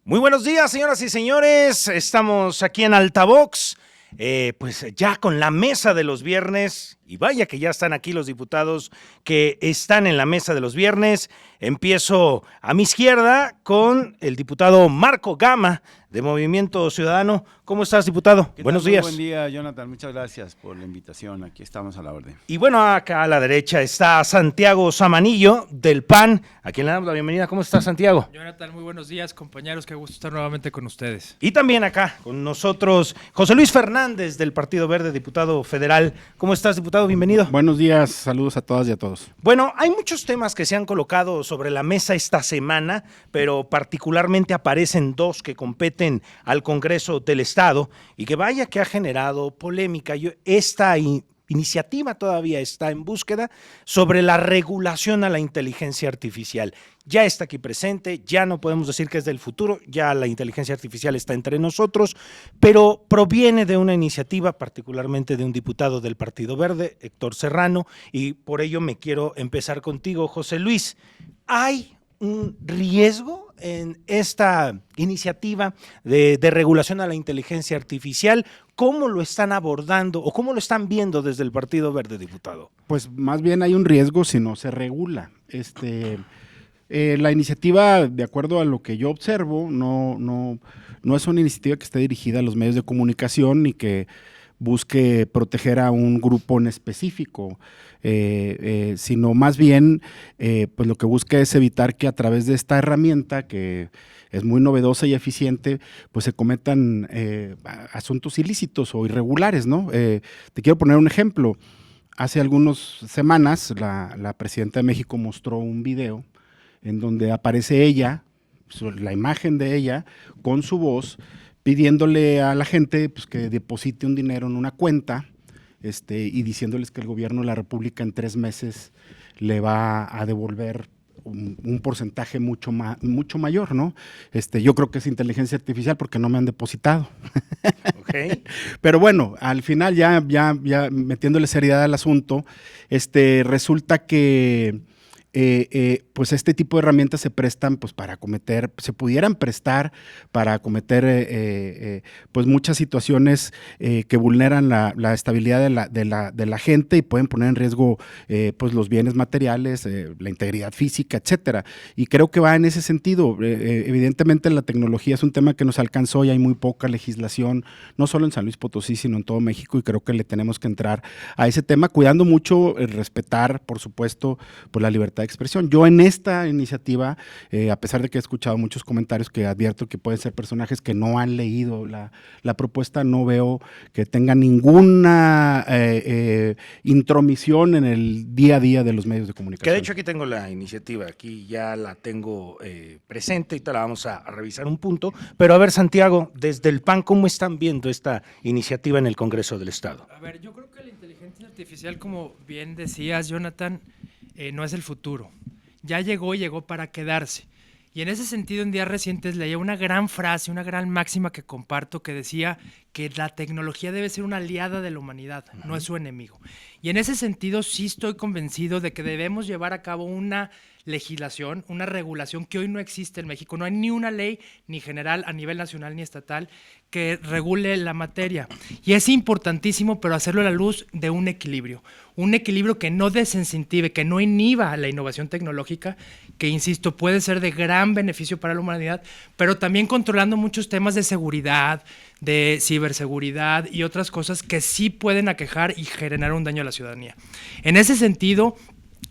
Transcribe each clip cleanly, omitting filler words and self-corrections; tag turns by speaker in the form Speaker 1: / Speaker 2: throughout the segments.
Speaker 1: Muy buenos días, señoras y señores. Estamos aquí en Altavox, pues ya con la mesa de los viernes. Y vaya que ya están aquí los diputados que están en la mesa de los viernes. Empiezo a mi izquierda con el diputado Marco Gama, de Movimiento Ciudadano. ¿Cómo estás, diputado? Buenos días.
Speaker 2: Buen día, Jonathan. Muchas gracias por la invitación. Aquí estamos a la orden.
Speaker 1: Y bueno, acá a la derecha está Santiago Zamanillo, del PAN, a quien le damos la bienvenida. ¿Cómo estás, Santiago?
Speaker 3: Jonathan, muy buenos días, compañeros. Qué gusto estar nuevamente con ustedes.
Speaker 1: Y también acá con nosotros José Luis Fernández, del Partido Verde, diputado federal. ¿Cómo estás, diputado? Bienvenido.
Speaker 4: Buenos días, saludos a todas y a todos.
Speaker 1: Bueno, hay muchos temas que se han colocado sobre la mesa esta semana, pero particularmente aparecen dos que competen al Congreso del Estado y que vaya que ha generado polémica. Esta iniciativa todavía está en búsqueda sobre la regulación a la inteligencia artificial. Ya está aquí presente, ya no podemos decir que es del futuro, ya la inteligencia artificial está entre nosotros, pero proviene de una iniciativa, particularmente de un diputado del Partido Verde, Héctor Serrano, y por ello me quiero empezar contigo, José Luis. ¿Hay un riesgo en esta iniciativa de regulación a la inteligencia artificial? ¿Cómo lo están abordando o cómo lo están viendo desde el Partido Verde, diputado?
Speaker 4: Pues más bien hay un riesgo si no se regula. La iniciativa, de acuerdo a lo que yo observo, no es una iniciativa que esté dirigida a los medios de comunicación ni que busque proteger a un grupo en específico, sino más bien pues lo que busca es evitar que a través de esta herramienta, que es muy novedosa y eficiente, pues se cometan asuntos ilícitos o irregulares, ¿no? Te quiero poner un ejemplo. Hace algunas semanas la presidenta de México mostró un video en donde aparece ella, la imagen de ella, con su voz, pidiéndole a la gente pues, que deposite un dinero en una cuenta y diciéndoles que el gobierno de la República en 3 meses le va a devolver un porcentaje mucho mayor, ¿no? Yo creo que es inteligencia artificial porque no me han depositado.
Speaker 1: Okay.
Speaker 4: Pero bueno, al final ya metiéndole seriedad al asunto, resulta que pues este tipo de herramientas se prestan pues se pudieran prestar para cometer pues muchas situaciones que vulneran la estabilidad de la gente y pueden poner en riesgo pues los bienes materiales, la integridad física, etcétera. Y creo que va en ese sentido. Evidentemente la tecnología es un tema que nos alcanzó y hay muy poca legislación, no solo en San Luis Potosí, sino en todo México, y creo que le tenemos que entrar a ese tema, cuidando mucho respetar, por supuesto, pues la libertad de expresión. Yo en esta iniciativa, a pesar de que he escuchado muchos comentarios que advierto que pueden ser personajes que no han leído la propuesta, no veo que tenga ninguna intromisión en el día a día de los medios de comunicación.
Speaker 1: Que de hecho aquí tengo la iniciativa, aquí ya la tengo presente y te la vamos a revisar un punto. Pero a ver, Santiago, desde el PAN, ¿cómo están viendo esta iniciativa en el Congreso del Estado?
Speaker 3: A ver, yo creo que la inteligencia artificial, como bien decías, Jonathan, no es el futuro. Ya llegó para quedarse. Y en ese sentido, en días recientes leía una gran frase, una gran máxima que comparto, que decía que la tecnología debe ser una aliada de la humanidad, no es su enemigo. Y en ese sentido sí estoy convencido de que debemos llevar a cabo una legislación, una regulación que hoy no existe en México. No hay ni una ley, ni general, a nivel nacional ni estatal, que regule la materia. Y es importantísimo, pero hacerlo a la luz de un equilibrio que no desincentive, que no inhiba la innovación tecnológica, que, insisto, puede ser de gran beneficio para la humanidad, pero también controlando muchos temas de seguridad, de ciberseguridad y otras cosas que sí pueden aquejar y generar un daño a la ciudadanía. En ese sentido,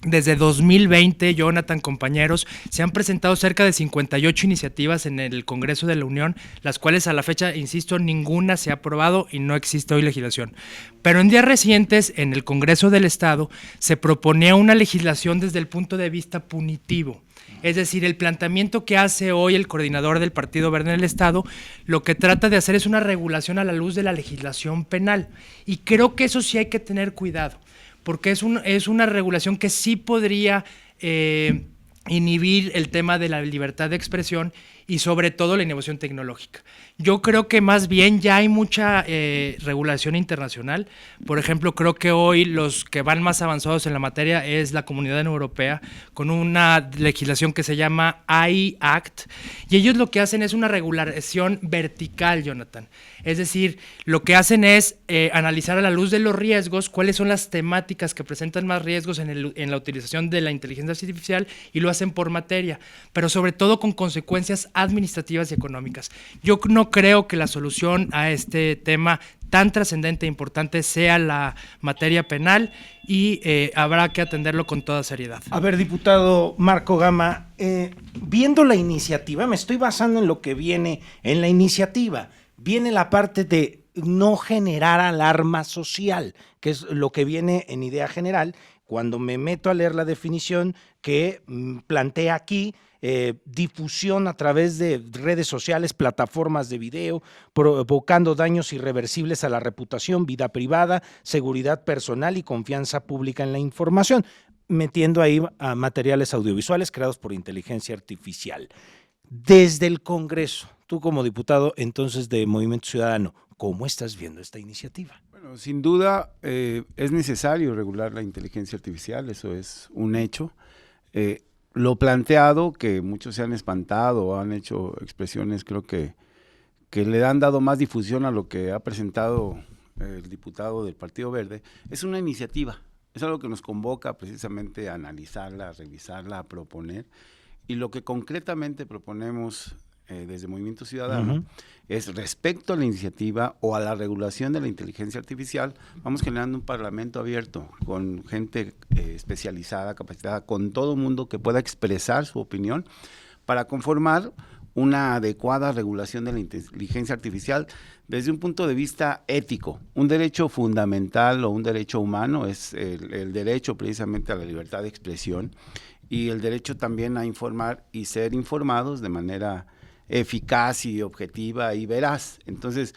Speaker 3: desde 2020, Jonathan, compañeros, se han presentado cerca de 58 iniciativas en el Congreso de la Unión, las cuales a la fecha, insisto, ninguna se ha aprobado y no existe hoy legislación. Pero en días recientes, en el Congreso del Estado, se proponía una legislación desde el punto de vista punitivo. Es decir, el planteamiento que hace hoy el coordinador del Partido Verde en el Estado, lo que trata de hacer es una regulación a la luz de la legislación penal. Y creo que eso sí hay que tener cuidado, porque es una regulación que sí podría inhibir el tema de la libertad de expresión y sobre todo la innovación tecnológica. Yo creo que más bien ya hay mucha regulación internacional. Por ejemplo, creo que hoy los que van más avanzados en la materia es la Comunidad Europea, con una legislación que se llama AI Act, y ellos lo que hacen es una regulación vertical, Jonathan. Es decir, lo que hacen es analizar a la luz de los riesgos cuáles son las temáticas que presentan más riesgos en la utilización de la inteligencia artificial, y lo hacen por materia, pero sobre todo con consecuencias administrativas y económicas. Yo no creo que la solución a este tema tan trascendente e importante sea la materia penal, y habrá que atenderlo con toda seriedad.
Speaker 1: A ver, diputado Marco Gama, viendo la iniciativa, me estoy basando en lo que viene en la iniciativa. Viene la parte de no generar alarma social, que es lo que viene en idea general. Cuando me meto a leer la definición que plantea aquí, difusión a través de redes sociales, plataformas de video, provocando daños irreversibles a la reputación, vida privada, seguridad personal y confianza pública en la información, metiendo ahí a materiales audiovisuales creados por inteligencia artificial. Desde el Congreso, tú como diputado entonces de Movimiento Ciudadano, ¿cómo estás viendo esta iniciativa?
Speaker 2: Bueno, sin duda es necesario regular la inteligencia artificial, eso es un hecho. Lo planteado, que muchos se han espantado o han hecho expresiones, creo que le han dado más difusión a lo que ha presentado el diputado del Partido Verde, es una iniciativa, es algo que nos convoca precisamente a analizarla, a revisarla, a proponer, y lo que concretamente proponemos desde Movimiento Ciudadano es respecto a la iniciativa o a la regulación de la inteligencia artificial. Vamos generando un parlamento abierto con gente especializada, capacitada, con todo mundo que pueda expresar su opinión para conformar una adecuada regulación de la inteligencia artificial desde un punto de vista ético. Un derecho fundamental o un derecho humano es el derecho precisamente a la libertad de expresión, y el derecho también a informar y ser informados de manera eficaz y objetiva y veraz. Entonces,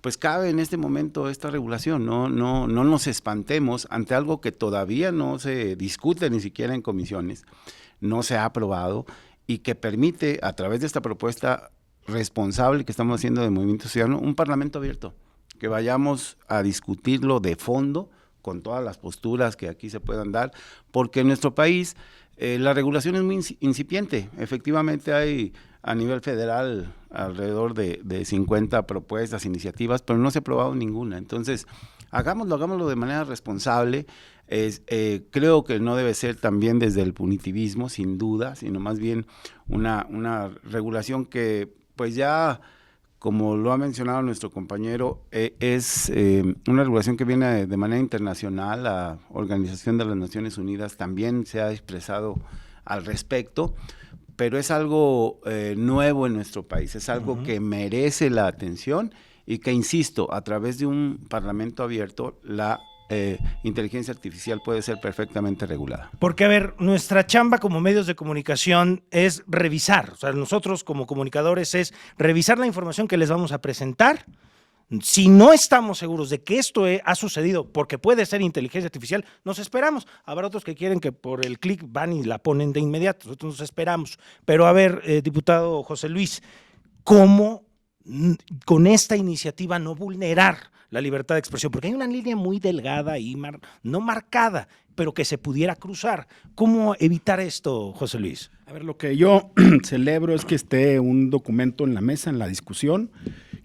Speaker 2: pues cabe en este momento esta regulación, no nos espantemos ante algo que todavía no se discute ni siquiera en comisiones, no se ha aprobado, y que permite, a través de esta propuesta responsable que estamos haciendo de Movimiento Ciudadano, un parlamento abierto, que vayamos a discutirlo de fondo, con todas las posturas que aquí se puedan dar, porque en nuestro país la regulación es muy incipiente. Efectivamente hay a nivel federal alrededor de 50 propuestas, iniciativas, pero no se ha aprobado ninguna. Entonces, hagámoslo de manera responsable. Creo que no debe ser también desde el punitivismo, sin duda, sino más bien una regulación que, pues ya, como lo ha mencionado nuestro compañero, es una regulación que viene de manera internacional. La Organización de las Naciones Unidas también se ha expresado al respecto, pero es algo nuevo en nuestro país, es algo que merece la atención, y que, insisto, a través de un parlamento abierto, la inteligencia artificial puede ser perfectamente regulada.
Speaker 1: Porque, a ver, nuestra chamba como medios de comunicación es revisar, o sea, nosotros como comunicadores es revisar la información que les vamos a presentar. Si no estamos seguros de que esto ha sucedido porque puede ser inteligencia artificial, nos esperamos. Habrá otros que quieren que por el clic van y la ponen de inmediato, nosotros nos esperamos. Pero a ver, diputado José Luis, ¿cómo con esta iniciativa no vulnerar la libertad de expresión? Porque hay una línea muy delgada y no marcada, pero que se pudiera cruzar. ¿Cómo evitar esto, José Luis?
Speaker 4: A ver, lo que yo celebro es que esté un documento en la mesa, en la discusión,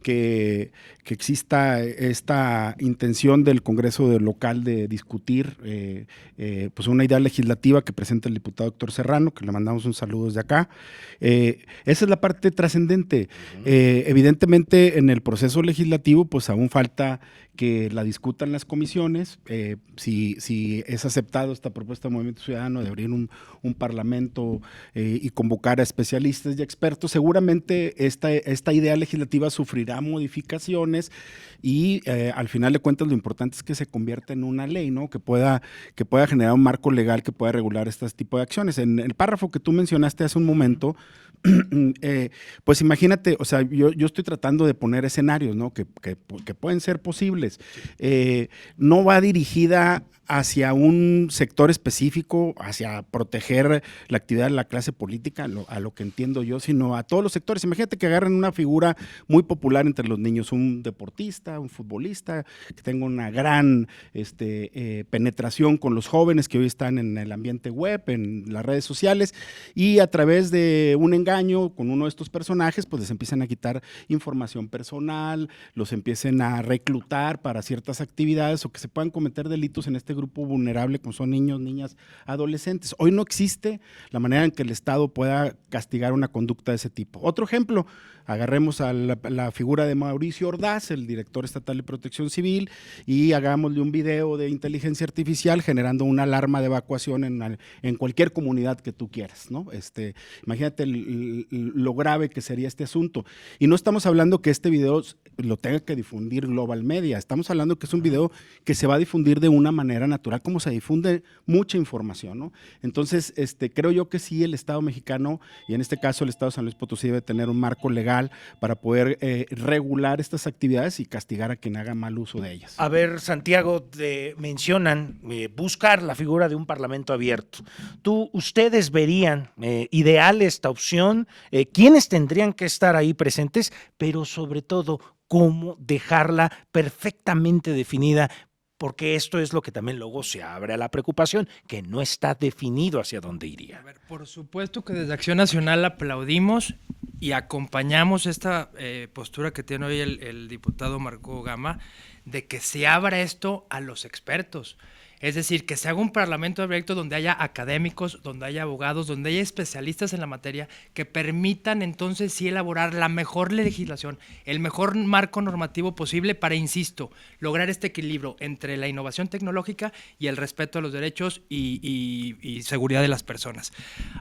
Speaker 4: que exista esta intención del Congreso local de discutir pues una idea legislativa que presenta el diputado Héctor Serrano, que le mandamos un saludo desde acá. Esa es la parte trascendente. Evidentemente, en el proceso legislativo, pues aún falta que la discutan las comisiones. Si es aceptado esta propuesta de Movimiento Ciudadano de abrir un parlamento y convocar a especialistas y expertos, seguramente esta idea legislativa sufrirá modificaciones acciones y al final de cuentas lo importante es que se convierta en una ley, ¿no? Que pueda generar un marco legal que pueda regular este tipo de acciones. En el párrafo que tú mencionaste hace un momento, pues imagínate, o sea, yo estoy tratando de poner escenarios, ¿no? Que pueden ser posibles. No va dirigida hacia un sector específico, hacia proteger la actividad de la clase política, a lo que entiendo yo, sino a todos los sectores. Imagínate que agarren una figura muy popular entre los niños, un deportista, un futbolista, que tenga una gran penetración con los jóvenes que hoy están en el ambiente web, en las redes sociales, y a través de un engaño con uno de estos personajes, pues les empiezan a quitar información personal, los empiecen a reclutar para ciertas actividades o que se puedan cometer delitos en este grupo vulnerable, como son niños, niñas, adolescentes. Hoy no existe la manera en que el Estado pueda castigar una conducta de ese tipo. Otro ejemplo, agarremos a la figura de Mauricio Ordaz, el director estatal de Protección Civil, y hagámosle un video de inteligencia artificial generando una alarma de evacuación en cualquier comunidad que tú quieras, ¿no? Imagínate lo grave que sería este asunto. Y no estamos hablando que este video lo tenga que difundir Global Media, estamos hablando que es un video que se va a difundir de una manera natural, como se difunde mucha información, ¿no? Entonces, creo yo que sí, el Estado mexicano, y en este caso el Estado de San Luis Potosí, debe tener un marco legal para poder regular estas actividades y castigar a quien haga mal uso de ellas.
Speaker 1: A ver, Santiago, mencionan buscar la figura de un parlamento abierto. ¿Ustedes verían ideal esta opción? ¿Quiénes tendrían que estar ahí presentes? Pero sobre todo, ¿cómo dejarla perfectamente definida? Porque esto es lo que también luego se abre a la preocupación, que no está definido hacia dónde iría.
Speaker 3: A ver, por supuesto que desde Acción Nacional aplaudimos y acompañamos esta postura que tiene hoy el diputado Marco Gama, de que se abra esto a los expertos. Es decir, que se haga un parlamento abierto donde haya académicos, donde haya abogados, donde haya especialistas en la materia que permitan entonces sí elaborar la mejor legislación, el mejor marco normativo posible para, insisto, lograr este equilibrio entre la innovación tecnológica y el respeto a los derechos y seguridad de las personas.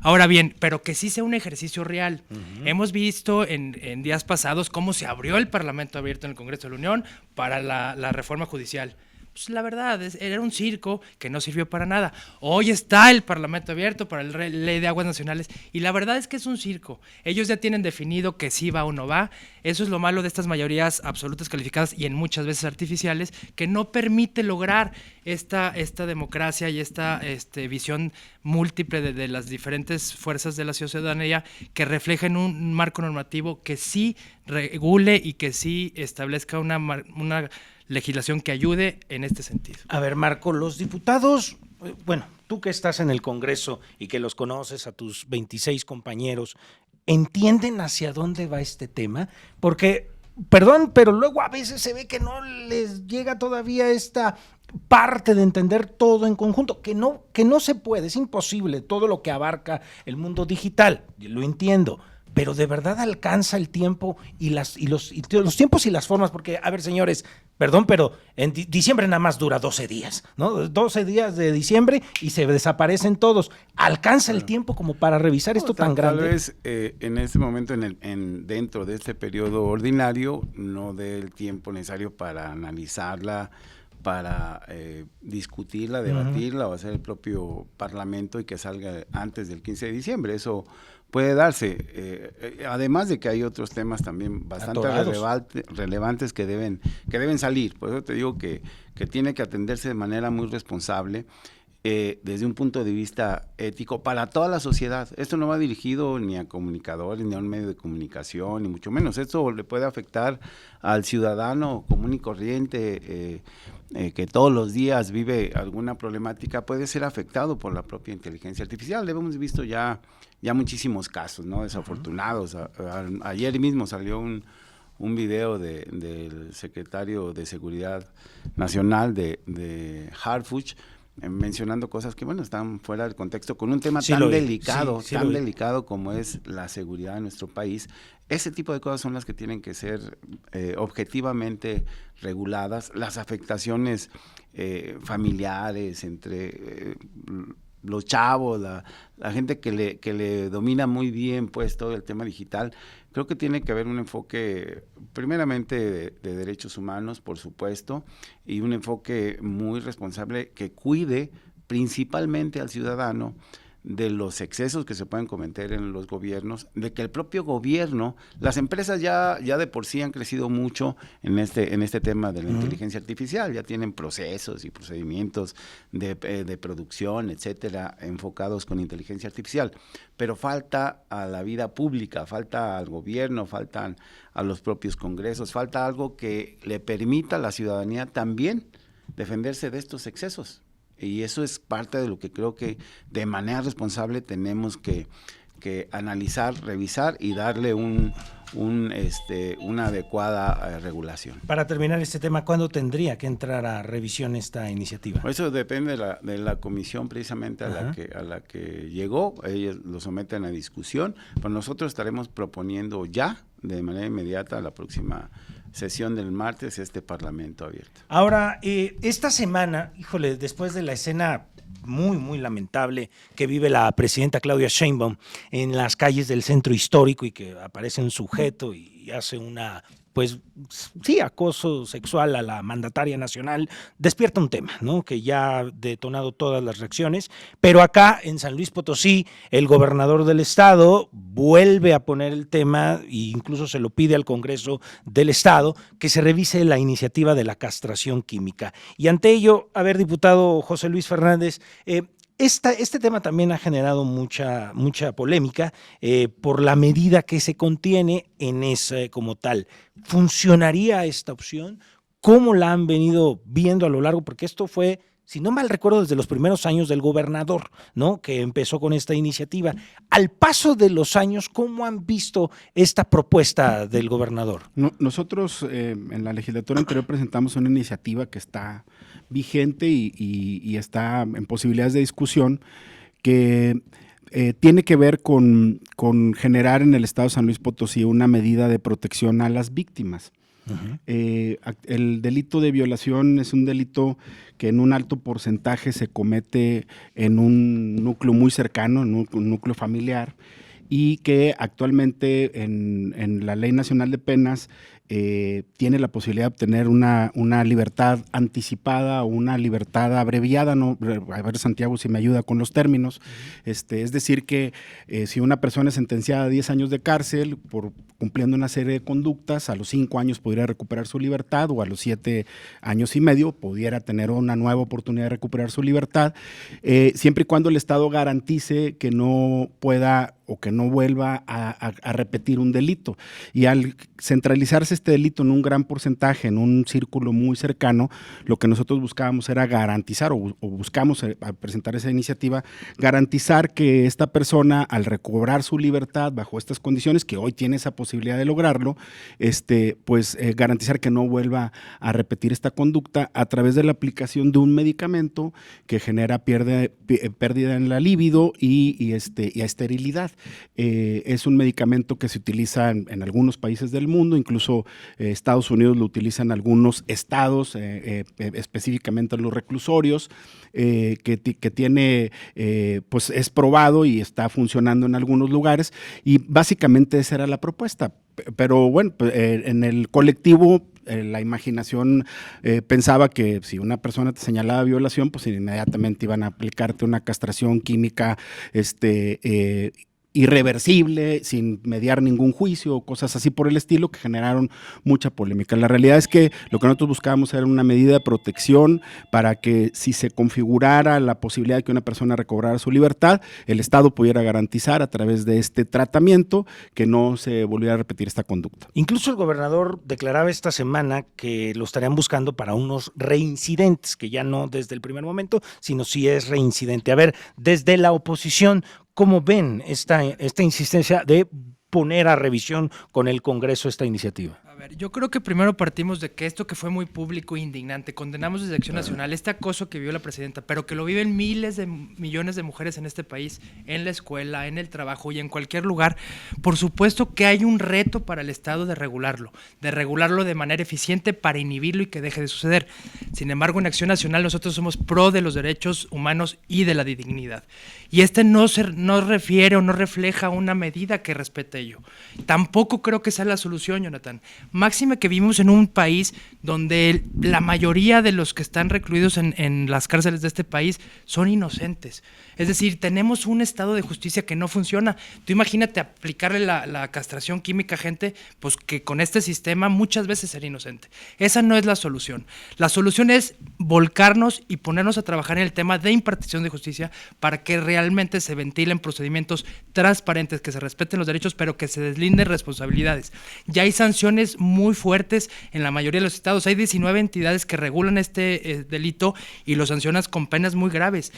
Speaker 3: Ahora bien, pero que sí sea un ejercicio real. Hemos visto en días pasados cómo se abrió el parlamento abierto en el Congreso de la Unión para la reforma judicial. Pues la verdad, era un circo que no sirvió para nada. Hoy está el Parlamento abierto para la Ley de Aguas Nacionales y la verdad es que es un circo. Ellos ya tienen definido que sí va o no va. Eso es lo malo de estas mayorías absolutas calificadas y en muchas veces artificiales, que no permite lograr esta democracia y esta visión múltiple de las diferentes fuerzas de la ciudadanía que reflejen un marco normativo que sí regule y que sí establezca una legislación que ayude en este sentido.
Speaker 1: A ver, Marco, los diputados, bueno, tú que estás en el Congreso y que los conoces a tus 26 compañeros, ¿entienden hacia dónde va este tema? Porque, perdón, pero luego a veces se ve que no les llega todavía esta parte de entender todo en conjunto, que no se puede, es imposible todo lo que abarca el mundo digital, lo entiendo. Pero de verdad alcanza el tiempo y los tiempos y las formas, porque, a ver, señores, perdón, pero en diciembre nada más dura 12 días, ¿no? 12 días de diciembre y se desaparecen todos. ¿Alcanza el tiempo como para revisar esto tan grande?
Speaker 2: Tal vez en este momento, dentro de este periodo ordinario, no dé el tiempo necesario para analizarla, para discutirla, debatirla o hacer el propio Parlamento y que salga antes del 15 de diciembre. Eso puede darse, además de que hay otros temas también bastante relevantes que deben salir. Por eso te digo que tiene que atenderse de manera muy responsable, desde un punto de vista ético para toda la sociedad. Esto no va dirigido ni a comunicadores, ni a un medio de comunicación, ni mucho menos. Esto le puede afectar al ciudadano común y corriente, que todos los días vive alguna problemática, puede ser afectado por la propia inteligencia artificial. Hemos visto ya muchísimos casos, ¿no? Desafortunados. Ayer mismo salió un video del secretario de Seguridad Nacional de Harfuch, mencionando cosas que, bueno, están fuera del contexto, con un tema tan delicado como es la seguridad de nuestro país. Ese tipo de cosas son las que tienen que ser objetivamente reguladas. Las afectaciones familiares entre los chavos, la gente que le domina muy bien pues todo el tema digital, creo que tiene que haber un enfoque primeramente de derechos humanos, por supuesto, y un enfoque muy responsable que cuide principalmente al ciudadano de los excesos que se pueden cometer en los gobiernos, de que el propio gobierno, las empresas ya de por sí han crecido mucho en este tema de la inteligencia artificial, ya tienen procesos y procedimientos de producción, etcétera, enfocados con inteligencia artificial, pero falta a la vida pública, falta al gobierno, faltan a los propios congresos, falta algo que le permita a la ciudadanía también defenderse de estos excesos. Y eso es parte de lo que creo que de manera responsable tenemos que analizar, revisar y darle una adecuada regulación.
Speaker 1: Para terminar este tema, ¿cuándo tendría que entrar a revisión esta iniciativa?
Speaker 2: Eso depende de la comisión precisamente a la que llegó. Ellos lo someten a discusión, pero nosotros estaremos proponiendo ya, de manera inmediata, la próxima sesión del martes, este Parlamento abierto.
Speaker 1: Ahora, esta semana, híjole, después de la escena muy, muy lamentable que vive la presidenta Claudia Sheinbaum en las calles del centro histórico y que aparece un sujeto y hace pues sí, acoso sexual a la mandataria nacional, despierta un tema, ¿no? Que ya ha detonado todas las reacciones, pero acá en San Luis Potosí, el gobernador del estado vuelve a poner el tema e incluso se lo pide al Congreso del estado que se revise la iniciativa de la castración química. Y ante ello, a ver, diputado José Luis Fernández, este tema también ha generado mucha polémica por la medida que se contiene en ese como tal. ¿Funcionaría esta opción? ¿Cómo la han venido viendo a lo largo? Porque esto fue, si no mal recuerdo, desde los primeros años del gobernador, ¿no? Que empezó con esta iniciativa. Al paso de los años, ¿cómo han visto esta propuesta del gobernador?
Speaker 4: Nosotros en la legislatura anterior presentamos una iniciativa que está vigente y está en posibilidades de discusión, que tiene que ver con generar en el estado de San Luis Potosí una medida de protección a las víctimas. Uh-huh. El delito de violación es un delito que en un alto porcentaje se comete en un núcleo muy cercano, en un núcleo familiar, y que actualmente en la Ley Nacional de Penas tiene la posibilidad de obtener una libertad anticipada o una libertad abreviada, ¿no? A ver, Santiago, si me ayuda con los términos. Es decir que si una persona es sentenciada a 10 años de cárcel por cumpliendo una serie de conductas, a los 5 años podría recuperar su libertad, o a los 7 años y medio pudiera tener una nueva oportunidad de recuperar su libertad, siempre y cuando el Estado garantice que no pueda o que no vuelva a repetir un delito. Y al centralizarse este delito en un gran porcentaje, en un círculo muy cercano, lo que nosotros buscábamos era garantizar, o buscamos al presentar esa iniciativa, garantizar que esta persona, al recobrar su libertad bajo estas condiciones, que hoy tiene esa posibilidad de lograrlo, garantizar que no vuelva a repetir esta conducta a través de la aplicación de un medicamento que genera pérdida en la libido y esterilidad. Es un medicamento que se utiliza en algunos países del mundo, incluso Estados Unidos lo utilizan algunos estados, específicamente los reclusorios, que tiene, pues es probado y está funcionando en algunos lugares, y básicamente esa era la propuesta. Pero bueno, en el colectivo la imaginación pensaba que si una persona te señalaba violación, pues inmediatamente iban a aplicarte una castración química irreversible, sin mediar ningún juicio o cosas así por el estilo, que generaron mucha polémica. La realidad es que lo que nosotros buscábamos era una medida de protección para que, si se configurara la posibilidad de que una persona recobrara su libertad, el Estado pudiera garantizar a través de este tratamiento que no se volviera a repetir esta conducta.
Speaker 1: Incluso el gobernador declaraba esta semana que lo estarían buscando para unos reincidentes, que ya no desde el primer momento, sino si es reincidente. A ver, desde la oposición, ¿cómo ven esta insistencia de poner a revisión con el Congreso esta iniciativa?
Speaker 3: A ver, yo creo que primero partimos de que esto que fue muy público e indignante, condenamos desde Acción Nacional este acoso que vio la presidenta, pero que lo viven miles de millones de mujeres en este país, en la escuela, en el trabajo y en cualquier lugar. Por supuesto que hay un reto para el Estado de regularlo de manera eficiente para inhibirlo y que deje de suceder. Sin embargo, en Acción Nacional nosotros somos pro de los derechos humanos y de la dignidad. Y no refiere o no refleja una medida que respete ello. Tampoco creo que sea la solución, Jonathan. Máxime que vivimos en un país donde la mayoría de los que están recluidos en las cárceles de este país son inocentes. Es decir, tenemos un estado de justicia que no funciona. Tú imagínate aplicarle la castración química a gente, pues que con este sistema muchas veces será inocente. Esa no es la solución. La solución es volcarnos y ponernos a trabajar en el tema de impartición de justicia para que realmente se ventilen procedimientos transparentes, que se respeten los derechos, pero que se deslinden responsabilidades. Ya hay sanciones muy fuertes en la mayoría de los estados. Hay 19 entidades que regulan este delito y lo sancionan con penas muy graves.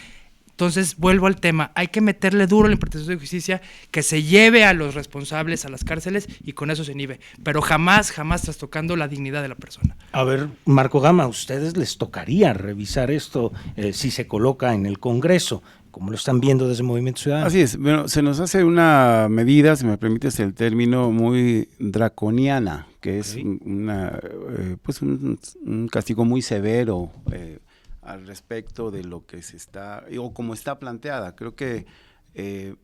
Speaker 3: Entonces, vuelvo al tema, hay que meterle duro a la impartición de justicia, que se lleve a los responsables a las cárceles y con eso se inhibe, pero jamás trastocando la dignidad de la persona.
Speaker 1: A ver, Marco Gama, ¿a ustedes les tocaría revisar esto si se coloca en el Congreso, como lo están viendo desde Movimiento Ciudadano?
Speaker 2: Así es, bueno, se nos hace una medida, si me permites el término, muy draconiana, que es un castigo muy severo al respecto de lo que se está, o como está planteada. Creo que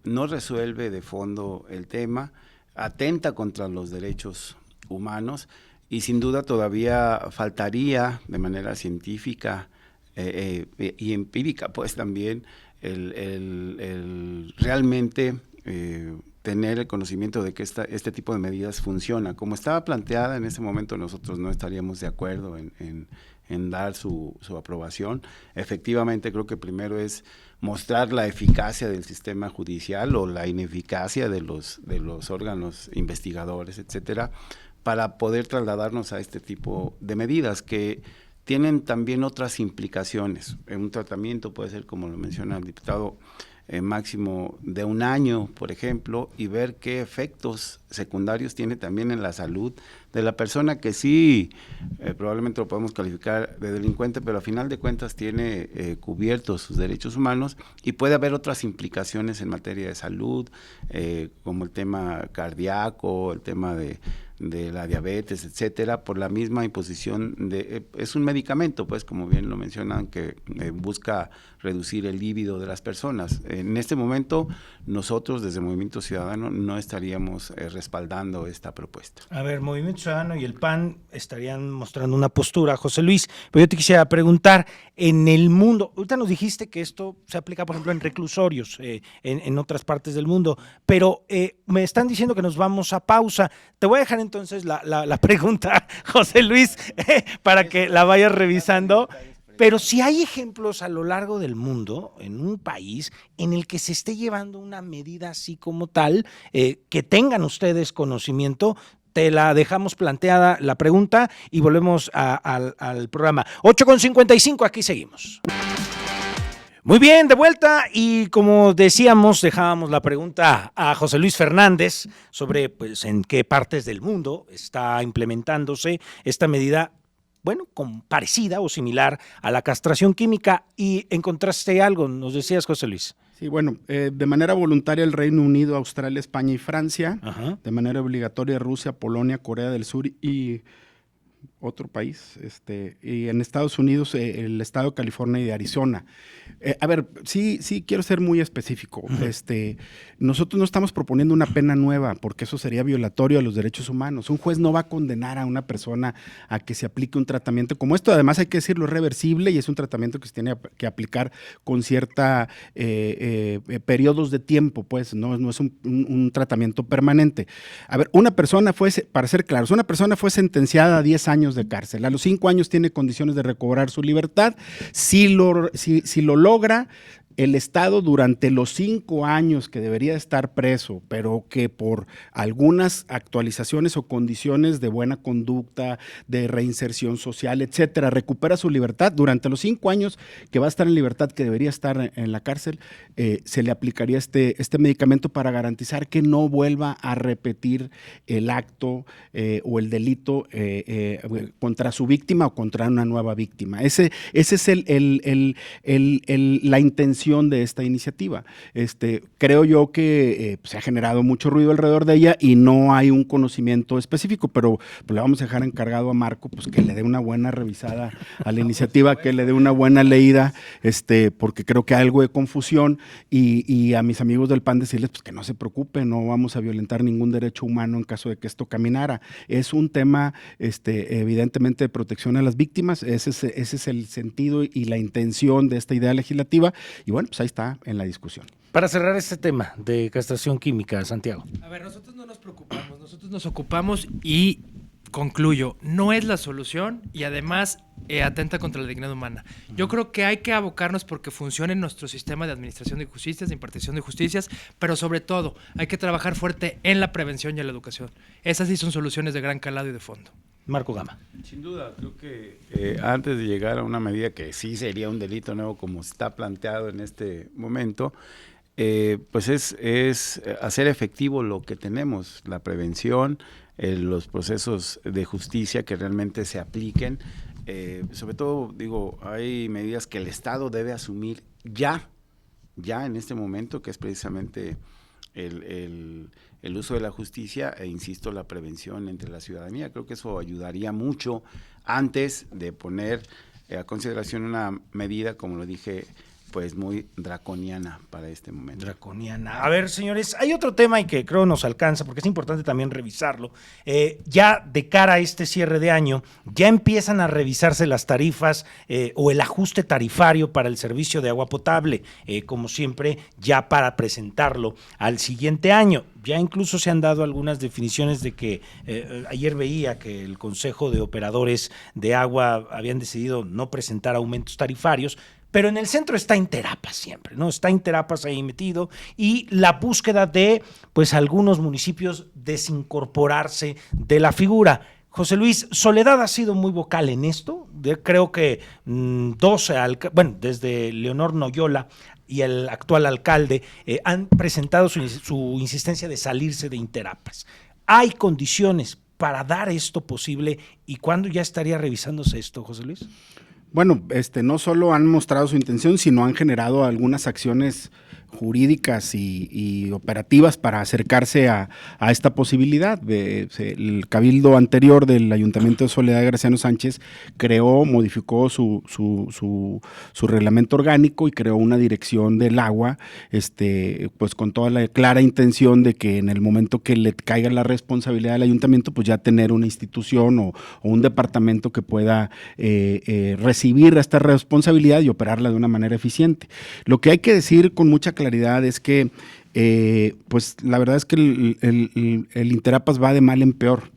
Speaker 2: no resuelve de fondo el tema, atenta contra los derechos humanos y sin duda todavía faltaría de manera científica y empírica, pues también, el realmente tener el conocimiento de que este tipo de medidas funciona. Como estaba planteada en ese momento, nosotros no estaríamos de acuerdo en dar su aprobación. Efectivamente, creo que primero es mostrar la eficacia del sistema judicial o la ineficacia de los órganos investigadores, etcétera, para poder trasladarnos a este tipo de medidas que tienen también otras implicaciones. Un tratamiento puede ser, como lo menciona el diputado, máximo de 1 año, por ejemplo, y ver qué efectos secundarios tiene también en la salud de la persona, que sí, probablemente lo podemos calificar de delincuente, pero a final de cuentas tiene cubiertos sus derechos humanos y puede haber otras implicaciones en materia de salud, como el tema cardíaco, el tema de la diabetes, etcétera, por la misma imposición es un medicamento, pues, como bien lo mencionan, que busca reducir el líbido de las personas. En este momento, nosotros desde Movimiento Ciudadano no estaríamos respaldando esta propuesta.
Speaker 1: A ver, Movimiento Ciudadano y el PAN estarían mostrando una postura, José Luis, pero yo te quisiera preguntar, en el mundo, ahorita nos dijiste que esto se aplica, por ejemplo, en reclusorios, en otras partes del mundo, pero me están diciendo que nos vamos a pausa. Te voy a dejar entonces la pregunta, José Luis, para que la vayas revisando. Pero si hay ejemplos a lo largo del mundo, en un país en el que se esté llevando una medida así como tal, que tengan ustedes conocimiento, te la dejamos planteada la pregunta y volvemos al programa. 8:55, aquí seguimos. Muy bien, de vuelta, y como decíamos, dejábamos la pregunta a José Luis Fernández sobre pues, en qué partes del mundo está implementándose esta medida, bueno, parecida o similar a la castración química, y encontraste algo, nos decías, José Luis.
Speaker 4: Sí, bueno, de manera voluntaria el Reino Unido, Australia, España y Francia. Ajá. De manera obligatoria Rusia, Polonia, Corea del Sur y otro país, y en Estados Unidos el estado de California y de Arizona. A ver, sí quiero ser muy específico. Uh-huh. Nosotros no estamos proponiendo una pena nueva, porque eso sería violatorio a los derechos humanos. Un juez no va a condenar a una persona a que se aplique un tratamiento como esto. Además, hay que decirlo, es reversible y es un tratamiento que se tiene que aplicar con cierta periodos de tiempo, pues, no es un tratamiento permanente. A ver, para ser claros, una persona fue sentenciada a 10 años de cárcel. A los 5 años tiene condiciones de recobrar su libertad. Si lo logra, el Estado durante los 5 años que debería estar preso, pero que por algunas actualizaciones o condiciones de buena conducta, de reinserción social, etcétera, recupera su libertad, durante los 5 años que va a estar en libertad, que debería estar en la cárcel, se le aplicaría este medicamento para garantizar que no vuelva a repetir el acto o el delito contra su víctima o contra una nueva víctima. Ese es la intención de esta iniciativa. Creo yo que se ha generado mucho ruido alrededor de ella y no hay un conocimiento específico, pero pues, le vamos a dejar encargado a Marco pues, que le dé una buena revisada a la iniciativa, que le dé una buena leída, porque creo que hay algo de confusión y a mis amigos del PAN decirles pues, que no se preocupen, no vamos a violentar ningún derecho humano en caso de que esto caminara. Es un tema evidentemente de protección a las víctimas, ese es el sentido y la intención de esta idea legislativa y bueno, pues ahí está en la discusión.
Speaker 1: Para cerrar este tema de castración química, Santiago.
Speaker 3: A ver, nosotros no nos preocupamos, nosotros nos ocupamos y concluyo, no es la solución y además atenta contra la dignidad humana. Yo creo que hay que abocarnos porque funcione nuestro sistema de administración de justicias, de impartición de justicias, pero sobre todo hay que trabajar fuerte en la prevención y en la educación. Esas sí son soluciones de gran calado y de fondo.
Speaker 1: Marco Gama.
Speaker 2: Sin duda, creo que antes de llegar a una medida que sí sería un delito nuevo como está planteado en este momento, pues es hacer efectivo lo que tenemos, la prevención, los procesos de justicia que realmente se apliquen. Sobre todo, digo, hay medidas que el Estado debe asumir ya en este momento, que es precisamente el uso de la justicia e, insisto, la prevención entre la ciudadanía. Creo que eso ayudaría mucho antes de poner a consideración una medida, como lo dije, pues muy draconiana para este momento.
Speaker 1: Draconiana. A ver, señores, hay otro tema y que creo nos alcanza, porque es importante también revisarlo. Ya de cara a este cierre de año, ya empiezan a revisarse las tarifas o el ajuste tarifario para el servicio de agua potable, como siempre, ya para presentarlo al siguiente año. Ya incluso se han dado algunas definiciones de que ayer veía que el Consejo de Operadores de Agua habían decidido no presentar aumentos tarifarios, pero en el centro está Interapas siempre, ¿no? Está Interapas ahí metido y la búsqueda de, pues, algunos municipios desincorporarse de la figura. José Luis, Soledad ha sido muy vocal en esto. Creo que desde Leonor Noyola y el actual alcalde han presentado su insistencia de salirse de Interapas. ¿Hay condiciones para dar esto posible y cuándo ya estaría revisándose esto, José Luis?
Speaker 4: Bueno, no solo han mostrado su intención, sino han generado algunas acciones jurídicas y operativas para acercarse a esta posibilidad. El cabildo anterior del Ayuntamiento de Soledad de Graciano Sánchez modificó su reglamento orgánico y creó una dirección del agua, pues con toda la clara intención de que en el momento que le caiga la responsabilidad del ayuntamiento, pues ya tener una institución o un departamento que pueda recibir esta responsabilidad y operarla de una manera eficiente. Lo que hay que decir con mucha claridad es que pues la verdad es que el Interapas va de mal en peor.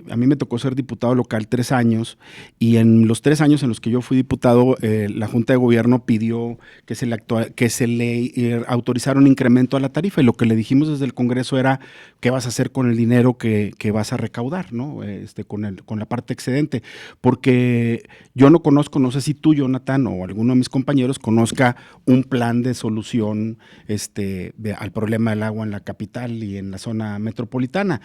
Speaker 4: A mí me tocó ser diputado local 3 años y en los 3 años en los que yo fui diputado, la Junta de Gobierno pidió que se le autorizara un incremento a la tarifa y lo que le dijimos desde el Congreso era qué vas a hacer con el dinero que vas a recaudar, ¿no? Con la parte excedente, porque yo no conozco, no sé si tú, Jonathan, o alguno de mis compañeros conozca un plan de solución al problema del agua en la capital y en la zona metropolitana.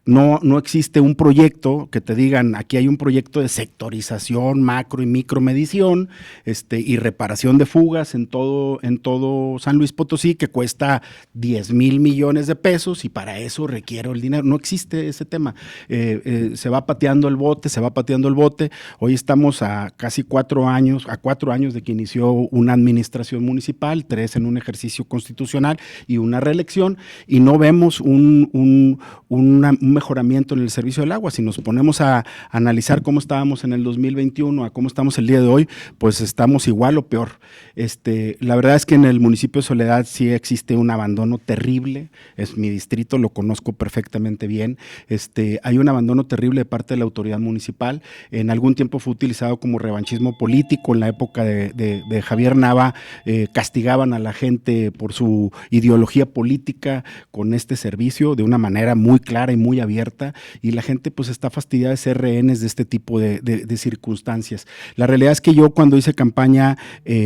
Speaker 4: No existe un proyecto que te digan, aquí hay un proyecto de sectorización, macro y micromedición, y reparación de fugas en todo San Luis Potosí, que cuesta 10,000 millones de pesos y para eso requiero el dinero. No existe ese tema. Se va pateando el bote. Hoy estamos a casi 4 años de que inició una administración municipal, 3 en un ejercicio constitucional y una reelección, y no vemos una un mejoramiento en el servicio del agua. Si nos ponemos a analizar cómo estábamos en el 2021 a cómo estamos el día de hoy, pues estamos igual o peor. La verdad es que en el municipio de Soledad sí existe un abandono terrible. Es mi distrito, lo conozco perfectamente bien. Hay un abandono terrible de parte de la autoridad municipal. En algún tiempo fue utilizado como revanchismo político. En la época de Javier Nava castigaban a la gente por su ideología política con este servicio de una manera muy clara y muy abierta, y la gente pues está fastidiada de ser rehenes de este tipo de circunstancias. La realidad es que yo cuando hice campaña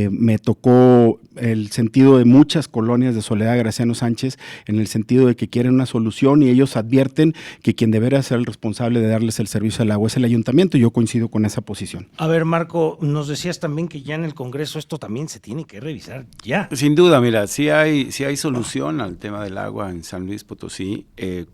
Speaker 4: me tocó el sentido de muchas colonias de Soledad Graciano Sánchez, en el sentido de que quieren una solución y ellos advierten que quien debería ser el responsable de darles el servicio al agua es el ayuntamiento, y yo coincido con esa posición.
Speaker 1: A ver, Marco, nos decías también que ya en el Congreso esto también se tiene que revisar ya.
Speaker 2: Sin duda, mira, sí hay solución al tema del agua en San Luis Potosí.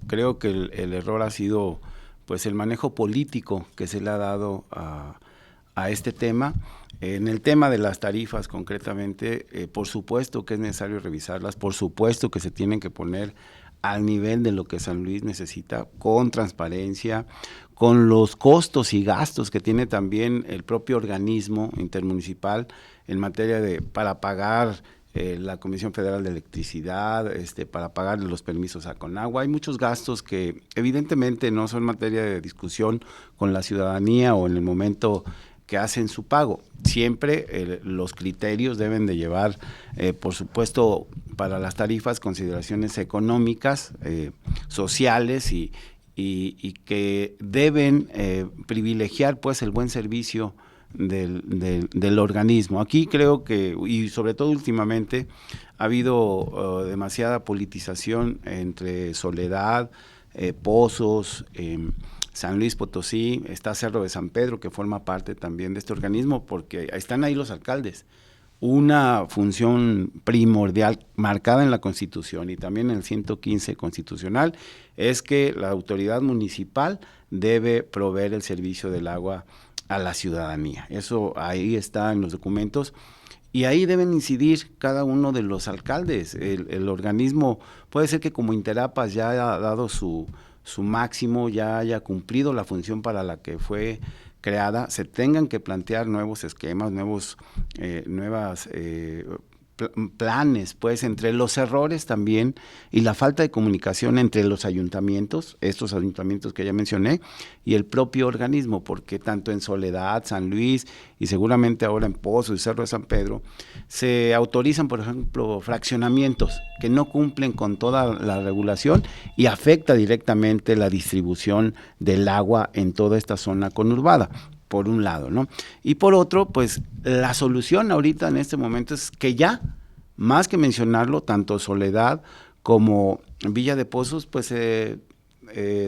Speaker 2: Creo que el error ha sido pues el manejo político que se le ha dado a este tema. En el tema de las tarifas concretamente, por supuesto que es necesario revisarlas, por supuesto que se tienen que poner al nivel de lo que San Luis necesita, con transparencia, con los costos y gastos que tiene también el propio organismo intermunicipal en materia para pagar la Comisión Federal de Electricidad, para pagar los permisos a Conagua. Hay muchos gastos que evidentemente no son materia de discusión con la ciudadanía o en el momento que hacen su pago. Siempre los criterios deben de llevar, por supuesto, para las tarifas, consideraciones económicas, sociales y que deben privilegiar pues el buen servicio del organismo. Aquí creo que, y sobre todo últimamente, ha habido demasiada politización entre Soledad, Pozos, San Luis Potosí, está Cerro de San Pedro, que forma parte también de este organismo, porque están ahí los alcaldes. Una función primordial marcada en la Constitución y también en el 115 constitucional es que la autoridad municipal debe proveer el servicio del agua a la ciudadanía. Eso ahí está en los documentos y ahí deben incidir cada uno de los alcaldes. El organismo puede ser que como Interapas ya haya dado su máximo, ya haya cumplido la función para la que fue creada, se tengan que plantear nuevos esquemas, nuevas planes, pues entre los errores también y la falta de comunicación entre los ayuntamientos, estos ayuntamientos que ya mencioné, y el propio organismo, porque tanto en Soledad, San Luis y seguramente ahora en Pozo y Cerro de San Pedro, se autorizan, por ejemplo, fraccionamientos que no cumplen con toda la regulación y afecta directamente la distribución del agua en toda esta zona conurbada, por un lado, ¿no? Y por otro, pues la solución ahorita en este momento es que ya, más que mencionarlo, tanto Soledad como Villa de Pozos, pues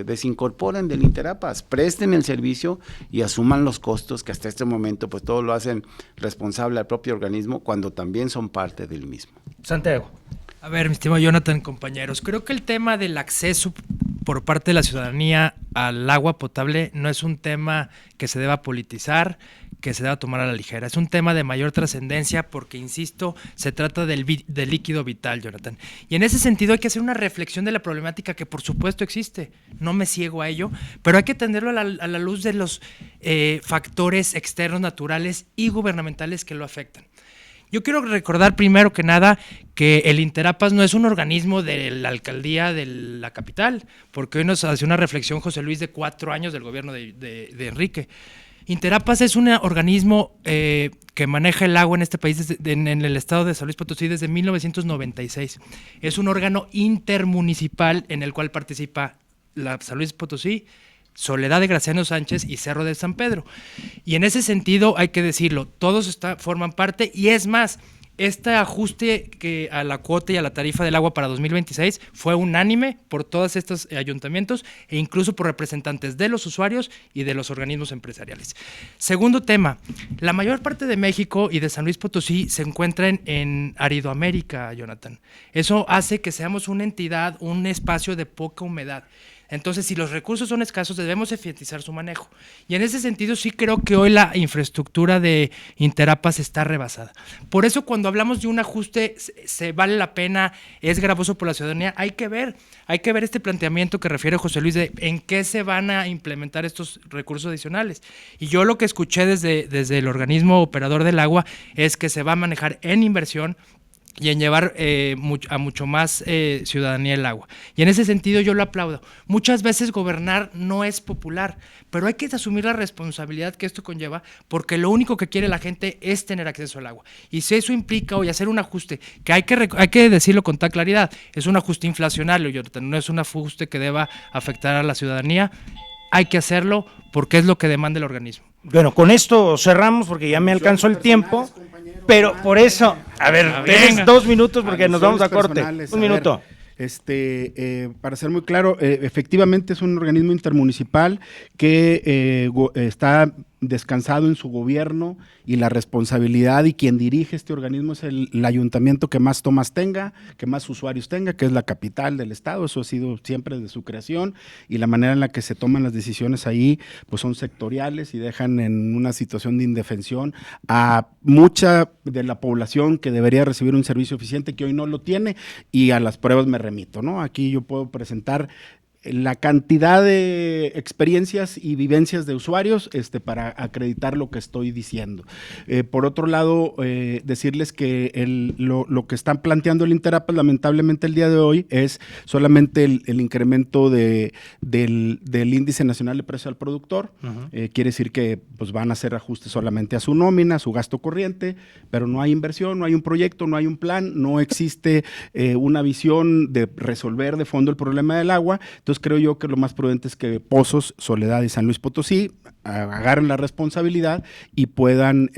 Speaker 2: desincorporen del Interapas, presten el servicio y asuman los costos que hasta este momento pues todo lo hacen responsable al propio organismo cuando también son parte del mismo.
Speaker 1: Santiago.
Speaker 3: A ver, mi estimado Jonathan, compañeros, creo que el tema del acceso por parte de la ciudadanía al agua potable no es un tema que se deba politizar, que se deba tomar a la ligera. Es un tema de mayor trascendencia porque, insisto, se trata del líquido vital, Jonathan. Y en ese sentido hay que hacer una reflexión de la problemática que por supuesto existe. No me ciego a ello, pero hay que atenderlo a la luz de los factores externos, naturales y gubernamentales que lo afectan. Yo quiero recordar primero que nada que el Interapas no es un organismo de la alcaldía de la capital, porque hoy nos hace una reflexión José Luis de 4 años del gobierno de Enrique. Interapas es un organismo que maneja el agua en este país, en el estado de San Luis Potosí, desde 1996. Es un órgano intermunicipal en el cual participa la San Luis Potosí, Soledad de Graciano Sánchez y Cerro de San Pedro. Y en ese sentido, hay que decirlo, todos forman parte, y es más, este ajuste a la cuota y a la tarifa del agua para 2026 fue unánime por todos estos ayuntamientos e incluso por representantes de los usuarios y de los organismos empresariales. Segundo tema, la mayor parte de México y de San Luis Potosí se encuentran en Aridoamérica, Jonathan. Eso hace que seamos una entidad, un espacio de poca humedad. Entonces, si los recursos son escasos, debemos eficientizar su manejo. Y en ese sentido, sí creo que hoy la infraestructura de Interapas está rebasada. Por eso, cuando cuando hablamos de un ajuste, se vale la pena, es gravoso por la ciudadanía, hay que ver este planteamiento que refiere José Luis de en qué se van a implementar estos recursos adicionales. Y yo lo que escuché desde el organismo operador del agua es que se va a manejar en inversión y en llevar a mucho más ciudadanía el agua. Y en ese sentido yo lo aplaudo. Muchas veces gobernar no es popular, pero hay que asumir la responsabilidad que esto conlleva, porque lo único que quiere la gente es tener acceso al agua. Y si eso implica hoy hacer un ajuste, que hay que decirlo con toda claridad, es un ajuste inflacionario, Jonathan, no es un ajuste que deba afectar a la ciudadanía, hay que hacerlo porque es lo que demanda el organismo.
Speaker 1: Bueno, con esto cerramos porque ya me alcanzó el tiempo. Pero por eso, a ver, tienes 2 minutos porque nos vamos a corte. Un minuto.
Speaker 4: Para ser muy claro, efectivamente es un organismo intermunicipal que está descansado en su gobierno y la responsabilidad, y quien dirige este organismo es el ayuntamiento que más tomas tenga, que más usuarios tenga, que es la capital del estado. Eso ha sido siempre desde su creación, y la manera en la que se toman las decisiones ahí pues son sectoriales y dejan en una situación de indefensión a mucha de la población que debería recibir un servicio eficiente, que hoy no lo tiene, y a las pruebas me remito, ¿no? Aquí yo puedo presentar la cantidad de experiencias y vivencias de usuarios para acreditar lo que estoy diciendo. Por otro lado, decirles que lo que están planteando el Interapas, lamentablemente el día de hoy, es solamente el incremento del índice nacional de precio al productor. Quiere decir que pues, van a hacer ajustes solamente a su nómina, a su gasto corriente, pero no hay inversión, no hay un proyecto, no hay un plan, no existe una visión de resolver de fondo el problema del agua. Entonces creo yo que lo más prudente es que Pozos, Soledad y San Luis Potosí agarren la responsabilidad y puedan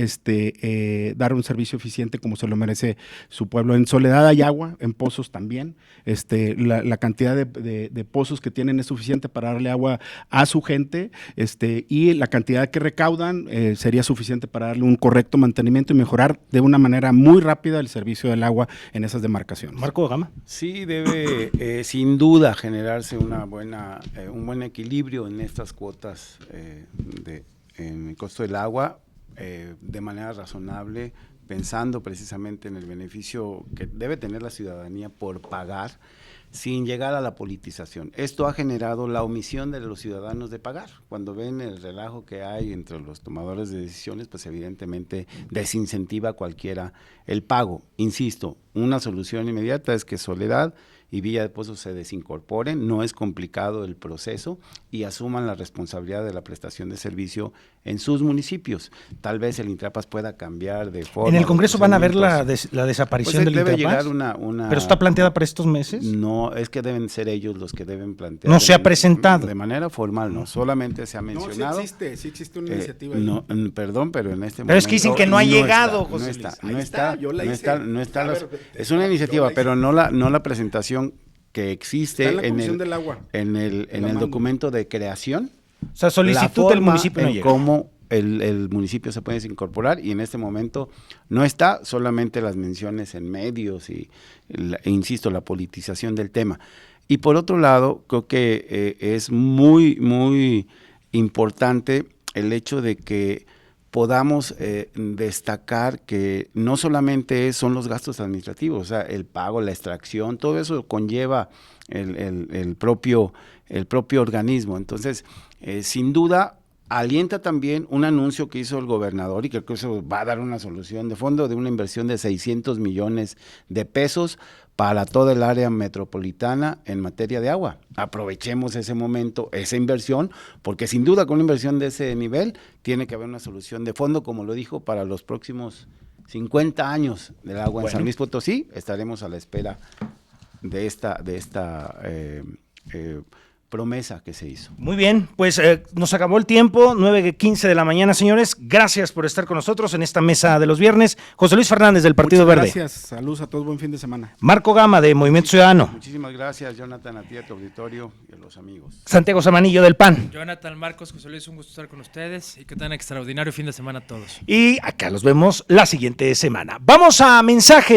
Speaker 4: dar un servicio eficiente como se lo merece su pueblo. En Soledad hay agua, en Pozos también. La cantidad de pozos que tienen es suficiente para darle agua a su gente, y la cantidad que recaudan sería suficiente para darle un correcto mantenimiento y mejorar de una manera muy rápida el servicio del agua en esas demarcaciones.
Speaker 1: Marco Gama.
Speaker 2: Sí, debe sin duda generarse un buen equilibrio en estas cuotas en el costo del agua, de manera razonable, pensando precisamente en el beneficio que debe tener la ciudadanía por pagar, sin llegar a la politización. Esto ha generado la omisión de los ciudadanos de pagar. Cuando ven el relajo que hay entre los tomadores de decisiones, pues evidentemente desincentiva a cualquiera el pago. Insisto, una solución inmediata es que Soledad y Villa de Pozos se desincorporen, no es complicado el proceso, y asuman la responsabilidad de la prestación de servicio en sus municipios. Tal vez el Intrapas pueda cambiar de forma.
Speaker 1: ¿En el Congreso van a ver la desaparición del
Speaker 2: debe
Speaker 1: Intrapas?
Speaker 2: Llegar una
Speaker 1: ¿Pero está planteada para estos meses?
Speaker 2: No, es que deben ser ellos los que deben plantear.
Speaker 1: No se ha presentado.
Speaker 2: De manera formal, no, solamente se ha mencionado.
Speaker 4: No, sí existe una iniciativa.
Speaker 2: No, perdón, pero en este momento.
Speaker 1: Pero es que dicen que no ha llegado, José Luis.
Speaker 2: Es una iniciativa, pero no la presentación que existe en el documento de creación.
Speaker 1: O sea, solicitud del municipio no llega.
Speaker 2: Cómo el municipio se puede incorporar, y en este momento no está, solamente las menciones en medios e insisto, la politización del tema. Y por otro lado, creo que es muy, muy importante el hecho de que podamos destacar que no solamente son los gastos administrativos, o sea, el pago, la extracción, todo eso conlleva el propio organismo. Entonces, sin duda, alienta también un anuncio que hizo el gobernador, y creo que eso va a dar una solución de fondo, de una inversión de 600 millones de pesos para toda el área metropolitana en materia de agua. Aprovechemos ese momento, esa inversión, porque sin duda con una inversión de ese nivel tiene que haber una solución de fondo, como lo dijo, para los próximos 50 años del agua en San Luis Potosí. Estaremos a la espera de esta promesa que se hizo.
Speaker 1: Muy bien, pues nos acabó el tiempo, 9:15 de la mañana, señores. Gracias por estar con nosotros en esta mesa de los viernes. José Luis Fernández, del Partido Verde.
Speaker 4: Gracias, saludos a todos, buen fin de semana.
Speaker 1: Marco Gama, de Movimiento Ciudadano.
Speaker 2: Muchísimas gracias, Jonathan, a ti, a tu auditorio y a los amigos.
Speaker 1: Santiago Zamanillo, del PAN.
Speaker 3: Jonathan, Marcos, José Luis, un gusto estar con ustedes y que tengan extraordinario fin de semana a todos.
Speaker 1: Y acá los vemos la siguiente semana. Vamos a mensajes.